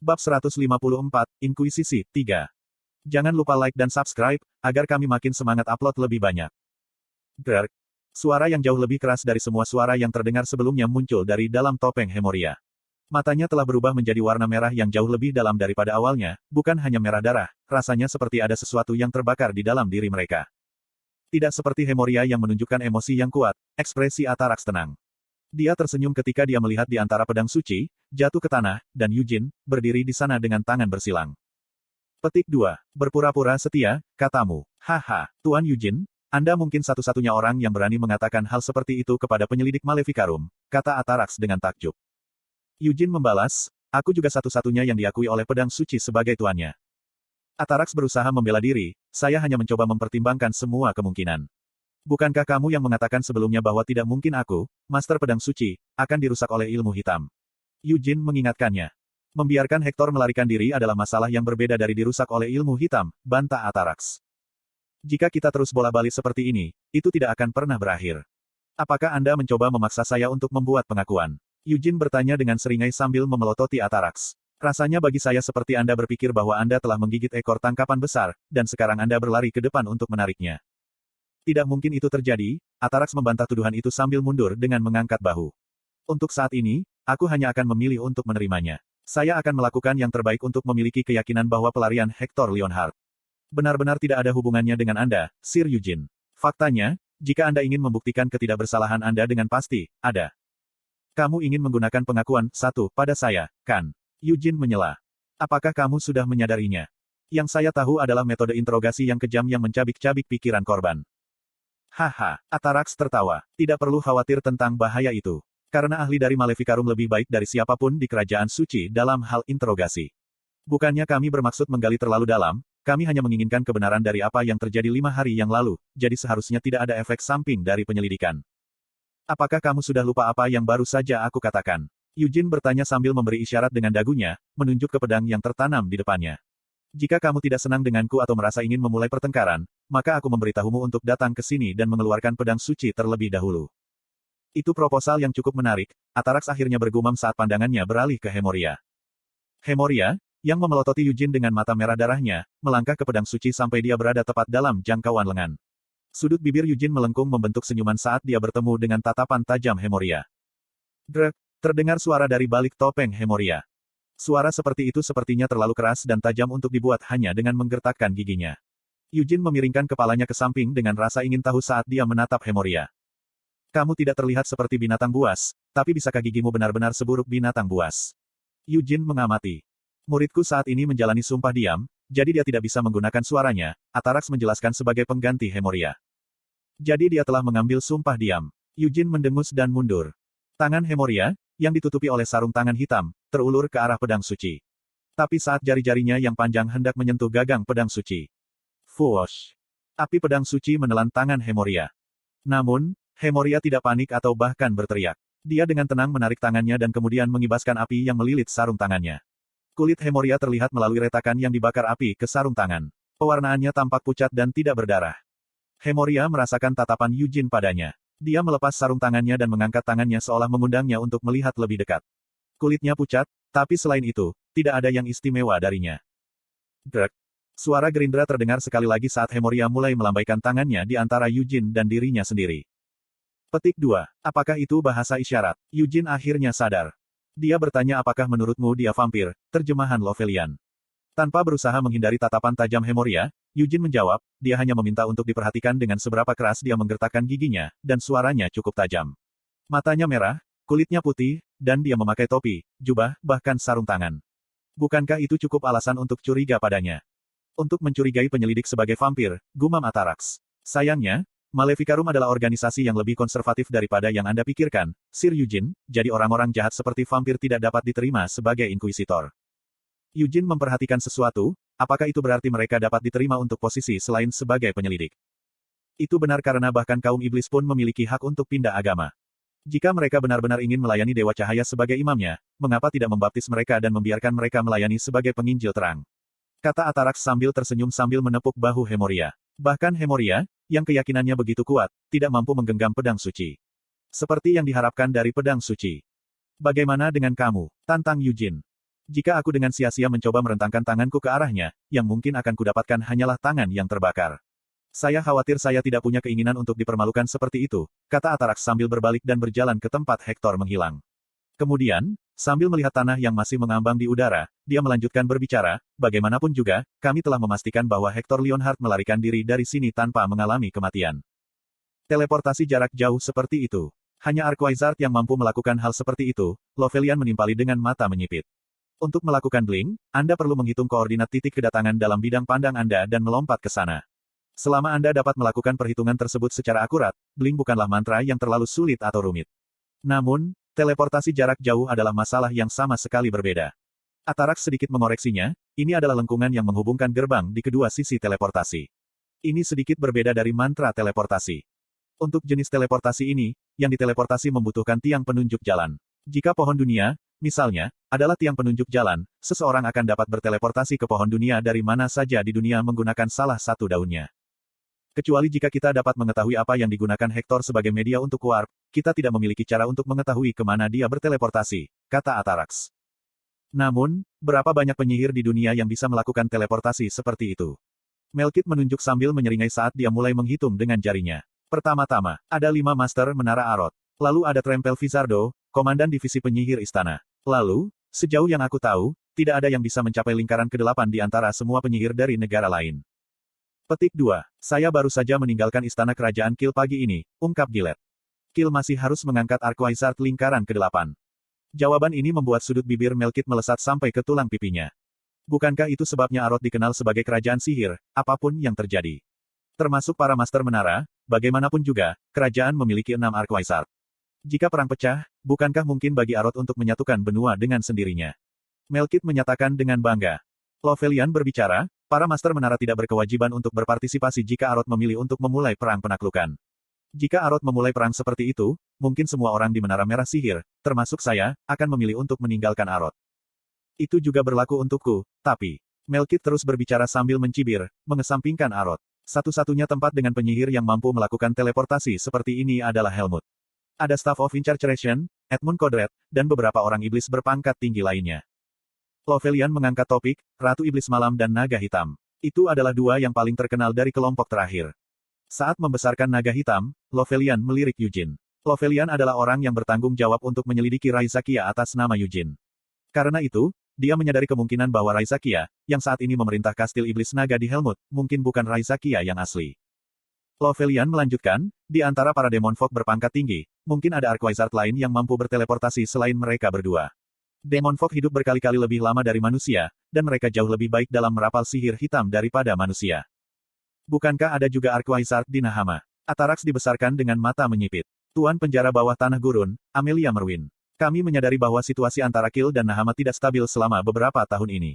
Bab 154, Inkuisisi, 3. Jangan lupa like dan subscribe, agar kami makin semangat upload lebih banyak. Grrrk. Suara yang jauh lebih keras dari semua suara yang terdengar sebelumnya muncul dari dalam topeng Hemoria. Matanya telah berubah menjadi warna merah yang jauh lebih dalam daripada awalnya, bukan hanya merah darah, rasanya seperti ada sesuatu yang terbakar di dalam diri mereka. Tidak seperti Hemoria yang menunjukkan emosi yang kuat, ekspresi Atarax tenang. Dia tersenyum ketika dia melihat di antara pedang suci, jatuh ke tanah, dan Yujin, berdiri di sana dengan tangan bersilang. Petik 2. Berpura-pura setia, katamu. Haha, Tuan Yujin, Anda mungkin satu-satunya orang yang berani mengatakan hal seperti itu kepada penyelidik Maleficarum, kata Atarax dengan takjub. Yujin membalas, aku juga satu-satunya yang diakui oleh pedang suci sebagai tuannya. Atarax berusaha membela diri, saya hanya mencoba mempertimbangkan semua kemungkinan. Bukankah kamu yang mengatakan sebelumnya bahwa tidak mungkin aku, Master Pedang Suci, akan dirusak oleh ilmu hitam? Yujin mengingatkannya. Membiarkan Hector melarikan diri adalah masalah yang berbeda dari dirusak oleh ilmu hitam, bantah Atarax. Jika kita terus bola-balik seperti ini, itu tidak akan pernah berakhir. Apakah Anda mencoba memaksa saya untuk membuat pengakuan? Yujin bertanya dengan seringai sambil memelototi Atarax. Rasanya bagi saya seperti Anda berpikir bahwa Anda telah menggigit ekor tangkapan besar, dan sekarang Anda berlari ke depan untuk menariknya. Tidak mungkin itu terjadi, Atarax membantah tuduhan itu sambil mundur dengan mengangkat bahu. Untuk saat ini, aku hanya akan memilih untuk menerimanya. Saya akan melakukan yang terbaik untuk memiliki keyakinan bahwa pelarian Hector Leonhardt benar-benar tidak ada hubungannya dengan Anda, Sir Yujin. Faktanya, jika Anda ingin membuktikan ketidakbersalahan Anda dengan pasti, ada. Kamu ingin menggunakan pengakuan satu pada saya, kan? Yujin menyela. Apakah kamu sudah menyadarinya? Yang saya tahu adalah metode interogasi yang kejam yang mencabik-cabik pikiran korban. Haha, Atarax tertawa. Tidak perlu khawatir tentang bahaya itu. Karena ahli dari Maleficarum lebih baik dari siapapun di kerajaan suci dalam hal interogasi. Bukannya kami bermaksud menggali terlalu dalam, kami hanya menginginkan kebenaran dari apa yang terjadi 5 hari yang lalu, jadi seharusnya tidak ada efek samping dari penyelidikan. Apakah kamu sudah lupa apa yang baru saja aku katakan? Yujin bertanya sambil memberi isyarat dengan dagunya, menunjuk ke pedang yang tertanam di depannya. Jika kamu tidak senang denganku atau merasa ingin memulai pertengkaran, maka aku memberitahumu untuk datang ke sini dan mengeluarkan pedang suci terlebih dahulu. Itu proposal yang cukup menarik, Atarax akhirnya bergumam saat pandangannya beralih ke Hemoria. Hemoria, yang memelototi Yujin dengan mata merah darahnya, melangkah ke pedang suci sampai dia berada tepat dalam jangkauan lengan. Sudut bibir Yujin melengkung membentuk senyuman saat dia bertemu dengan tatapan tajam Hemoria. Grek, terdengar suara dari balik topeng Hemoria. Suara seperti itu sepertinya terlalu keras dan tajam untuk dibuat hanya dengan menggertakkan giginya. Yujin memiringkan kepalanya ke samping dengan rasa ingin tahu saat dia menatap Hemoria. Kamu tidak terlihat seperti binatang buas, tapi bisakah gigimu benar-benar seburuk binatang buas? Yujin mengamati. Muridku saat ini menjalani sumpah diam, jadi dia tidak bisa menggunakan suaranya, Atarax menjelaskan sebagai pengganti Hemoria. Jadi dia telah mengambil sumpah diam. Yujin mendengus dan mundur. Tangan Hemoria, yang ditutupi oleh sarung tangan hitam, terulur ke arah pedang suci. Tapi saat jari-jarinya yang panjang hendak menyentuh gagang pedang suci. Fuosh! Api pedang suci menelan tangan Hemoria. Namun, Hemoria tidak panik atau bahkan berteriak. Dia dengan tenang menarik tangannya dan kemudian mengibaskan api yang melilit sarung tangannya. Kulit Hemoria terlihat melalui retakan yang dibakar api ke sarung tangan. Pewarnaannya tampak pucat dan tidak berdarah. Hemoria merasakan tatapan Yujin padanya. Dia melepas sarung tangannya dan mengangkat tangannya seolah mengundangnya untuk melihat lebih dekat. Kulitnya pucat, tapi selain itu, tidak ada yang istimewa darinya. Grek. Suara gerindra terdengar sekali lagi saat Hemoria mulai melambaikan tangannya di antara Yujin dan dirinya sendiri. Petik 2. Apakah itu bahasa isyarat? Yujin akhirnya sadar. Dia bertanya apakah menurutmu dia vampir, terjemahan Lovelian. Tanpa berusaha menghindari tatapan tajam Hemoria, Yujin menjawab, dia hanya meminta untuk diperhatikan dengan seberapa keras dia menggertakkan giginya, dan suaranya cukup tajam. Matanya merah, kulitnya putih, dan dia memakai topi, jubah, bahkan sarung tangan. Bukankah itu cukup alasan untuk curiga padanya? Untuk mencurigai penyelidik sebagai vampir, gumam Atarax. Sayangnya, Maleficarum adalah organisasi yang lebih konservatif daripada yang Anda pikirkan, Sir Yujin, jadi orang-orang jahat seperti vampir tidak dapat diterima sebagai inkuisitor. Yujin memperhatikan sesuatu, apakah itu berarti mereka dapat diterima untuk posisi selain sebagai penyelidik? Itu benar karena bahkan kaum iblis pun memiliki hak untuk pindah agama. Jika mereka benar-benar ingin melayani Dewa Cahaya sebagai imamnya, mengapa tidak membaptis mereka dan membiarkan mereka melayani sebagai penginjil terang? Kata Atarax sambil tersenyum sambil menepuk bahu Hemoria. Bahkan Hemoria, yang keyakinannya begitu kuat, tidak mampu menggenggam pedang suci. Seperti yang diharapkan dari pedang suci. Bagaimana dengan kamu? Tantang Yujin. Jika aku dengan sia-sia mencoba merentangkan tanganku ke arahnya, yang mungkin akan kudapatkan hanyalah tangan yang terbakar. Saya khawatir saya tidak punya keinginan untuk dipermalukan seperti itu, kata Atarax sambil berbalik dan berjalan ke tempat Hector menghilang. Kemudian, sambil melihat tanah yang masih mengambang di udara, dia melanjutkan berbicara, bagaimanapun juga, kami telah memastikan bahwa Hector Leonhardt melarikan diri dari sini tanpa mengalami kematian. Teleportasi jarak jauh seperti itu. Hanya Arquizard yang mampu melakukan hal seperti itu, Lovelian menimpali dengan mata menyipit. Untuk melakukan blink, Anda perlu menghitung koordinat titik kedatangan dalam bidang pandang Anda dan melompat ke sana. Selama Anda dapat melakukan perhitungan tersebut secara akurat, blink bukanlah mantra yang terlalu sulit atau rumit. Namun, teleportasi jarak jauh adalah masalah yang sama sekali berbeda. Atarax sedikit mengoreksinya, ini adalah lengkungan yang menghubungkan gerbang di kedua sisi teleportasi. Ini sedikit berbeda dari mantra teleportasi. Untuk jenis teleportasi ini, yang diteleportasi membutuhkan tiang penunjuk jalan. Jika pohon dunia, misalnya, adalah tiang penunjuk jalan, seseorang akan dapat berteleportasi ke pohon dunia dari mana saja di dunia menggunakan salah satu daunnya. Kecuali jika kita dapat mengetahui apa yang digunakan Hector sebagai media untuk warp, kita tidak memiliki cara untuk mengetahui kemana dia berteleportasi, kata Atarax. Namun, berapa banyak penyihir di dunia yang bisa melakukan teleportasi seperti itu? Melkit menunjuk sambil menyeringai saat dia mulai menghitung dengan jarinya. Pertama-tama, ada 5 Master Menara Arot. Lalu ada Trempel Vizardo, Komandan Divisi Penyihir Istana. Lalu, sejauh yang aku tahu, tidak ada yang bisa mencapai lingkaran ke-8 di antara semua penyihir dari negara lain. Petik 2. Saya baru saja meninggalkan istana kerajaan Kill pagi ini, ungkap Gillette. Kill masih harus mengangkat Arquizard lingkaran ke-8. Jawaban ini membuat sudut bibir Melkit melesat sampai ke tulang pipinya. Bukankah itu sebabnya Arot dikenal sebagai kerajaan sihir, apapun yang terjadi? Termasuk para Master Menara, bagaimanapun juga, kerajaan memiliki 6 Arquizard. Jika perang pecah, bukankah mungkin bagi Arot untuk menyatukan benua dengan sendirinya? Melkit menyatakan dengan bangga. Lovelian berbicara, para Master Menara tidak berkewajiban untuk berpartisipasi jika Arot memilih untuk memulai perang penaklukan. Jika Arot memulai perang seperti itu, mungkin semua orang di Menara Merah Sihir, termasuk saya, akan memilih untuk meninggalkan Arot. Itu juga berlaku untukku, tapi... Melkit terus berbicara sambil mencibir, mengesampingkan Arot. Satu-satunya tempat dengan penyihir yang mampu melakukan teleportasi seperti ini adalah Helmut. Ada Staff of Incarceration, Edmund Kodret, dan beberapa orang iblis berpangkat tinggi lainnya. Lovelian mengangkat topik, Ratu Iblis Malam dan Naga Hitam. Itu adalah 2 yang paling terkenal dari kelompok terakhir. Saat membesarkan Naga Hitam, Lovelian melirik Eugene. Lovelian adalah orang yang bertanggung jawab untuk menyelidiki Raizakia atas nama Eugene. Karena itu, dia menyadari kemungkinan bahwa Raizakia, yang saat ini memerintah kastil iblis naga di Helmut, mungkin bukan Raizakia yang asli. Lovelian melanjutkan, di antara para Demon Folk berpangkat tinggi, mungkin ada Arquizard lain yang mampu berteleportasi selain mereka berdua. Demon Folk hidup berkali-kali lebih lama dari manusia, dan mereka jauh lebih baik dalam merapal sihir hitam daripada manusia. Bukankah ada juga Arquizard di Nahama? Atarax dibesarkan dengan mata menyipit. Tuan penjara bawah tanah gurun, Amelia Merwin. Kami menyadari bahwa situasi antara Kill dan Nahama tidak stabil selama beberapa tahun ini.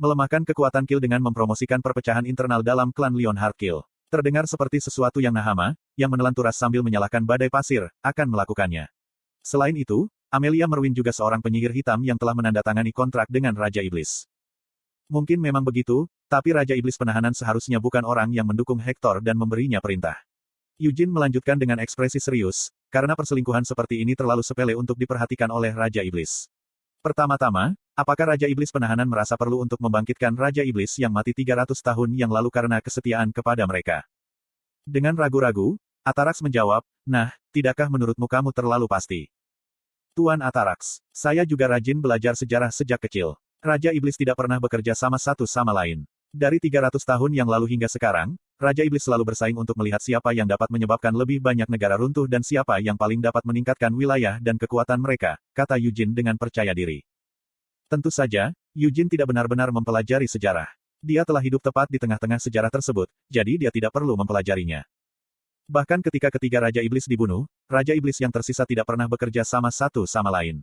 Melemahkan kekuatan Kill dengan mempromosikan perpecahan internal dalam klan Leonhardt Kill. Terdengar seperti sesuatu yang Nahama, yang menelan turas sambil menyalahkan badai pasir, akan melakukannya. Selain itu, Amelia Merwin juga seorang penyihir hitam yang telah menandatangani kontrak dengan Raja Iblis. Mungkin memang begitu, tapi Raja Iblis penahanan seharusnya bukan orang yang mendukung Hector dan memberinya perintah. Eugene melanjutkan dengan ekspresi serius, karena perselingkuhan seperti ini terlalu sepele untuk diperhatikan oleh Raja Iblis. Pertama-tama, apakah Raja Iblis penahanan merasa perlu untuk membangkitkan Raja Iblis yang mati 300 tahun yang lalu karena kesetiaan kepada mereka? Dengan ragu-ragu, Atarax menjawab, nah, tidakkah menurutmu kamu terlalu pasti? Tuan Atarax, saya juga rajin belajar sejarah sejak kecil. Raja Iblis tidak pernah bekerja sama satu sama lain. Dari 300 tahun yang lalu hingga sekarang, Raja Iblis selalu bersaing untuk melihat siapa yang dapat menyebabkan lebih banyak negara runtuh dan siapa yang paling dapat meningkatkan wilayah dan kekuatan mereka, kata Eugene dengan percaya diri. Tentu saja, Eugene tidak benar-benar mempelajari sejarah. Dia telah hidup tepat di tengah-tengah sejarah tersebut, jadi dia tidak perlu mempelajarinya. Bahkan ketika ketiga Raja Iblis dibunuh, Raja Iblis yang tersisa tidak pernah bekerja sama satu sama lain.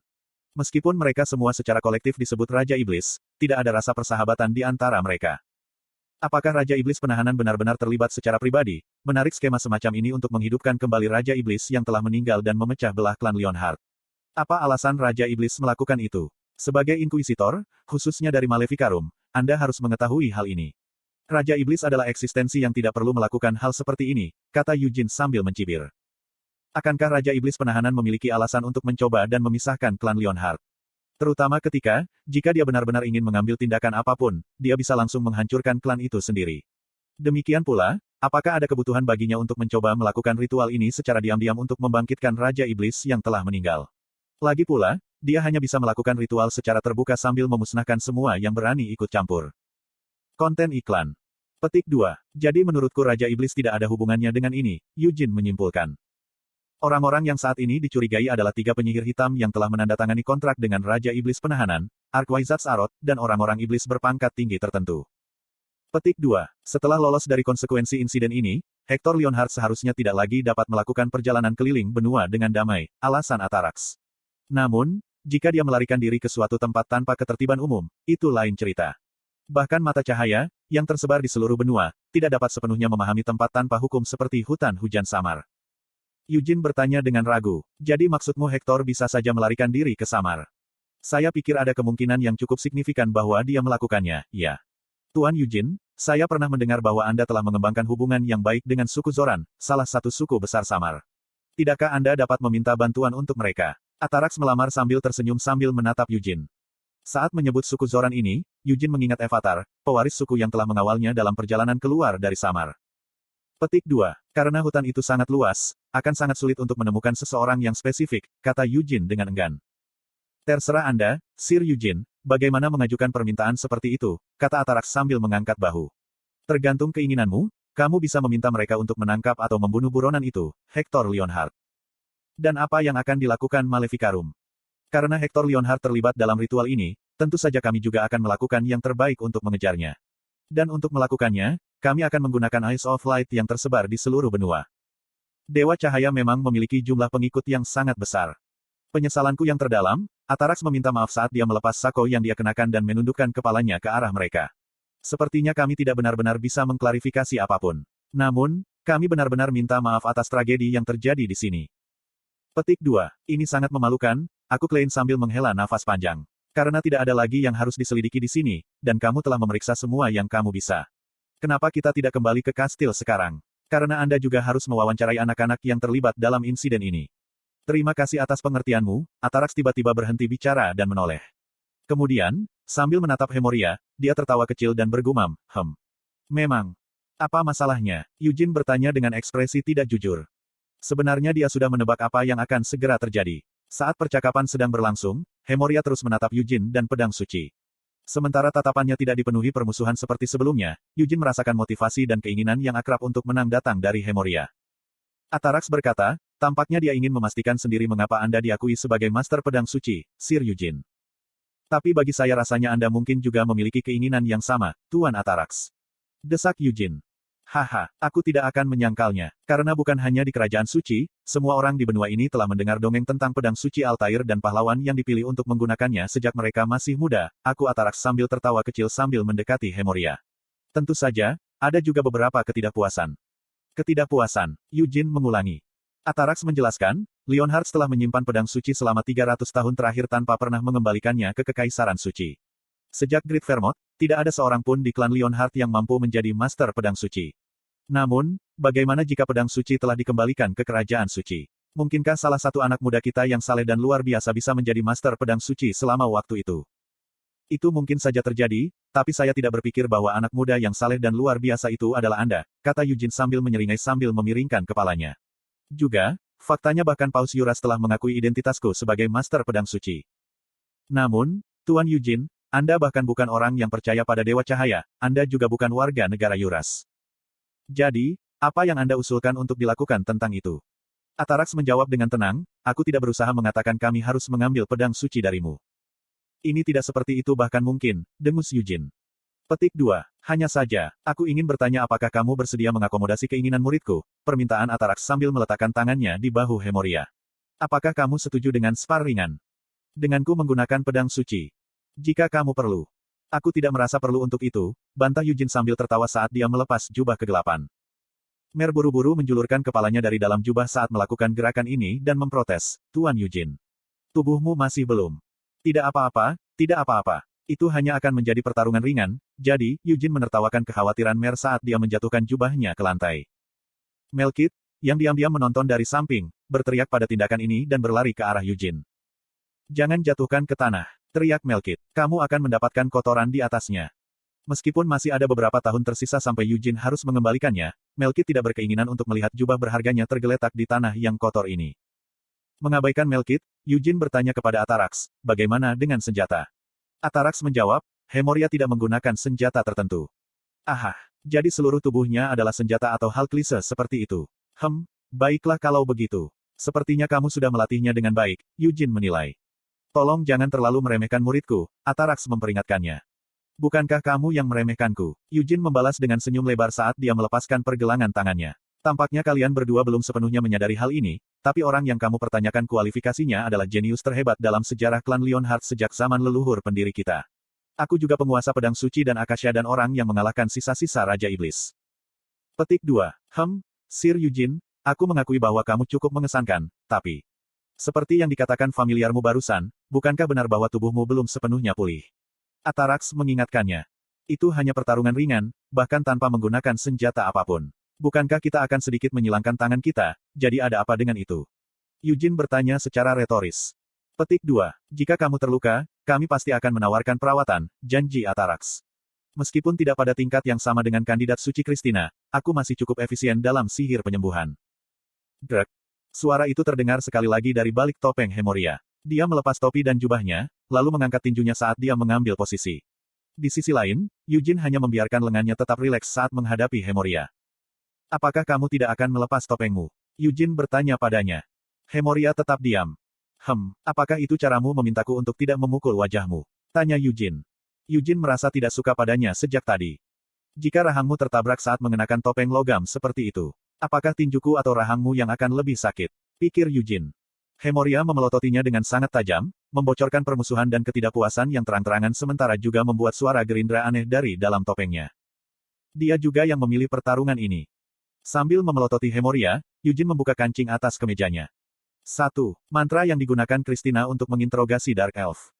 Meskipun mereka semua secara kolektif disebut Raja Iblis, tidak ada rasa persahabatan di antara mereka. Apakah Raja Iblis penahanan benar-benar terlibat secara pribadi, menarik skema semacam ini untuk menghidupkan kembali Raja Iblis yang telah meninggal dan memecah belah klan Leonhardt? Apa alasan Raja Iblis melakukan itu? Sebagai inkuisitor, khususnya dari Maleficarum, Anda harus mengetahui hal ini. Raja Iblis adalah eksistensi yang tidak perlu melakukan hal seperti ini, kata Eugene sambil mencibir. Akankah Raja Iblis penahanan memiliki alasan untuk mencoba dan memisahkan klan Leonhardt? Terutama jika dia benar-benar ingin mengambil tindakan apapun, dia bisa langsung menghancurkan klan itu sendiri. Demikian pula, apakah ada kebutuhan baginya untuk mencoba melakukan ritual ini secara diam-diam untuk membangkitkan Raja Iblis yang telah meninggal? Lagi pula, dia hanya bisa melakukan ritual secara terbuka sambil memusnahkan semua yang berani ikut campur. Konten iklan. Petik 2. Jadi menurutku Raja Iblis tidak ada hubungannya dengan ini, Eugene menyimpulkan. Orang-orang yang saat ini dicurigai adalah 3 penyihir hitam yang telah menandatangani kontrak dengan Raja Iblis Penahanan, Archwizards Aroth, dan orang-orang iblis berpangkat tinggi tertentu. Petik 2. Setelah lolos dari konsekuensi insiden ini, Hector Leonhardt seharusnya tidak lagi dapat melakukan perjalanan keliling benua dengan damai, alasan Atarax. Namun, jika dia melarikan diri ke suatu tempat tanpa ketertiban umum, itu lain cerita. Bahkan mata cahaya, yang tersebar di seluruh benua, tidak dapat sepenuhnya memahami tempat tanpa hukum seperti hutan hujan samar. Eugene bertanya dengan ragu, jadi maksudmu Hector bisa saja melarikan diri ke Samar? Saya pikir ada kemungkinan yang cukup signifikan bahwa dia melakukannya, ya. Tuan Eugene, saya pernah mendengar bahwa Anda telah mengembangkan hubungan yang baik dengan suku Zoran, salah satu suku besar Samar. Tidakkah Anda dapat meminta bantuan untuk mereka? Atarax melamar sambil tersenyum sambil menatap Eugene. Saat menyebut suku Zoran ini, Eugene mengingat Avatar, pewaris suku yang telah mengawalnya dalam perjalanan keluar dari Samar. Petik 2. Karena hutan itu sangat luas, akan sangat sulit untuk menemukan seseorang yang spesifik, kata Eugene dengan enggan. Terserah Anda, Sir Eugene, bagaimana mengajukan permintaan seperti itu, kata Atarax sambil mengangkat bahu. Tergantung keinginanmu, kamu bisa meminta mereka untuk menangkap atau membunuh buronan itu, Hector Leonhardt. Dan apa yang akan dilakukan Maleficarum? Karena Hector Leonhardt terlibat dalam ritual ini, tentu saja kami juga akan melakukan yang terbaik untuk mengejarnya. Dan untuk melakukannya, kami akan menggunakan Eyes of Light yang tersebar di seluruh benua. Dewa Cahaya memang memiliki jumlah pengikut yang sangat besar. Penyesalanku yang terdalam, Atarax meminta maaf saat dia melepas sako yang dia kenakan dan menundukkan kepalanya ke arah mereka. Sepertinya kami tidak benar-benar bisa mengklarifikasi apapun. Namun, kami benar-benar minta maaf atas tragedi yang terjadi di sini. Petik 2. Ini sangat memalukan, aku klaim sambil menghela nafas panjang. Karena tidak ada lagi yang harus diselidiki di sini, dan kamu telah memeriksa semua yang kamu bisa. Kenapa kita tidak kembali ke kastil sekarang? Karena Anda juga harus mewawancarai anak-anak yang terlibat dalam insiden ini. Terima kasih atas pengertianmu, Atarax tiba-tiba berhenti bicara dan menoleh. Kemudian, sambil menatap Hemoria, dia tertawa kecil dan bergumam, Memang. Apa masalahnya? Eugene bertanya dengan ekspresi tidak jujur. Sebenarnya dia sudah menebak apa yang akan segera terjadi. Saat percakapan sedang berlangsung, Hemoria terus menatap Eugene dan pedang suci. Sementara tatapannya tidak dipenuhi permusuhan seperti sebelumnya, Eugene merasakan motivasi dan keinginan yang akrab untuk menang datang dari Hemoria. Atarax berkata, tampaknya dia ingin memastikan sendiri mengapa Anda diakui sebagai Master Pedang Suci, Sir Eugene. Tapi bagi saya rasanya Anda mungkin juga memiliki keinginan yang sama, Tuan Atarax. Desak Eugene. Haha, aku tidak akan menyangkalnya, karena bukan hanya di Kerajaan Suci, semua orang di benua ini telah mendengar dongeng tentang pedang suci Altair dan pahlawan yang dipilih untuk menggunakannya sejak mereka masih muda, aku Atarax sambil tertawa kecil sambil mendekati Hemoria. Tentu saja, ada juga beberapa ketidakpuasan. Ketidakpuasan, Eugene mengulangi. Atarax menjelaskan, Leonhardt telah menyimpan pedang suci selama 300 tahun terakhir tanpa pernah mengembalikannya ke Kekaisaran Suci. Sejak Great Vermont, tidak ada seorang pun di klan Leonhardt yang mampu menjadi Master Pedang Suci. Namun, bagaimana jika pedang suci telah dikembalikan ke Kerajaan Suci? Mungkinkah salah satu anak muda kita yang saleh dan luar biasa bisa menjadi Master Pedang Suci selama waktu itu? Itu mungkin saja terjadi, tapi saya tidak berpikir bahwa anak muda yang saleh dan luar biasa itu adalah Anda, kata Eugene sambil menyeringai sambil memiringkan kepalanya. Juga, faktanya bahkan Paus Yuras telah mengakui identitasku sebagai Master Pedang Suci. Namun, Tuan Eugene, Anda bahkan bukan orang yang percaya pada Dewa Cahaya, Anda juga bukan warga negara Yuras. Jadi, apa yang Anda usulkan untuk dilakukan tentang itu? Atarax menjawab dengan tenang, aku tidak berusaha mengatakan kami harus mengambil pedang suci darimu. Ini tidak seperti itu bahkan mungkin, dengus Eugene. Petik 2. Hanya saja, aku ingin bertanya apakah kamu bersedia mengakomodasi keinginan muridku, permintaan Atarax sambil meletakkan tangannya di bahu Hemoria. Apakah kamu setuju dengan sparringan? Denganku menggunakan pedang suci. Jika kamu perlu. Aku tidak merasa perlu untuk itu, bantah Eugene sambil tertawa saat dia melepas jubah kegelapan. Mer buru-buru menjulurkan kepalanya dari dalam jubah saat melakukan gerakan ini dan memprotes, Tuan Eugene. Tubuhmu masih belum. Tidak apa-apa, tidak apa-apa. Itu hanya akan menjadi pertarungan ringan, jadi, Eugene menertawakan kekhawatiran Mer saat dia menjatuhkan jubahnya ke lantai. Melkit, yang diam-diam menonton dari samping, berteriak pada tindakan ini dan berlari ke arah Eugene. Jangan jatuhkan ke tanah. Teriak Melkit. Kamu akan mendapatkan kotoran di atasnya. Meskipun masih ada beberapa tahun tersisa sampai Eugene harus mengembalikannya, Melkit tidak berkeinginan untuk melihat jubah berharganya tergeletak di tanah yang kotor ini. Mengabaikan Melkit, Eugene bertanya kepada Atarax, bagaimana dengan senjata? Atarax menjawab, Hemoria tidak menggunakan senjata tertentu. Aha, jadi seluruh tubuhnya adalah senjata atau hal klise seperti itu. Baiklah kalau begitu. Sepertinya kamu sudah melatihnya dengan baik, Eugene menilai. Tolong jangan terlalu meremehkan muridku, Atarax memperingatkannya. Bukankah kamu yang meremehkanku? Eugene membalas dengan senyum lebar saat dia melepaskan pergelangan tangannya. Tampaknya kalian berdua belum sepenuhnya menyadari hal ini, tapi orang yang kamu pertanyakan kualifikasinya adalah jenius terhebat dalam sejarah klan Lionheart sejak zaman leluhur pendiri kita. Aku juga penguasa pedang suci dan Akasha dan orang yang mengalahkan sisa-sisa Raja Iblis. Petik 2. Sir Eugene, aku mengakui bahwa kamu cukup mengesankan, tapi... Seperti yang dikatakan familiarmu barusan, bukankah benar bahwa tubuhmu belum sepenuhnya pulih? Atarax mengingatkannya. Itu hanya pertarungan ringan, bahkan tanpa menggunakan senjata apapun. Bukankah kita akan sedikit menyilangkan tangan kita, jadi ada apa dengan itu? Eugene bertanya secara retoris. Petik 2. Jika kamu terluka, kami pasti akan menawarkan perawatan, janji Atarax. Meskipun tidak pada tingkat yang sama dengan kandidat suci Christina, aku masih cukup efisien dalam sihir penyembuhan. Grek. Suara itu terdengar sekali lagi dari balik topeng Hemoria. Dia melepas topi dan jubahnya, lalu mengangkat tinjunya saat dia mengambil posisi. Di sisi lain, Eugene hanya membiarkan lengannya tetap rileks saat menghadapi Hemoria. Apakah kamu tidak akan melepas topengmu? Eugene bertanya padanya. Hemoria tetap diam. Apakah itu caramu memintaku untuk tidak memukul wajahmu? Tanya Eugene. Eugene merasa tidak suka padanya sejak tadi. Jika rahangmu tertabrak saat mengenakan topeng logam seperti itu, apakah tinjuku atau rahangmu yang akan lebih sakit? Pikir Eugene. Hemoria memelototinya dengan sangat tajam, membocorkan permusuhan dan ketidakpuasan yang terang-terangan sementara juga membuat suara gerindra aneh dari dalam topengnya. Dia juga yang memilih pertarungan ini. Sambil memelototi Hemoria, Eugene membuka kancing atas kemejanya. 1. Mantra yang digunakan Christina untuk menginterogasi Dark Elf.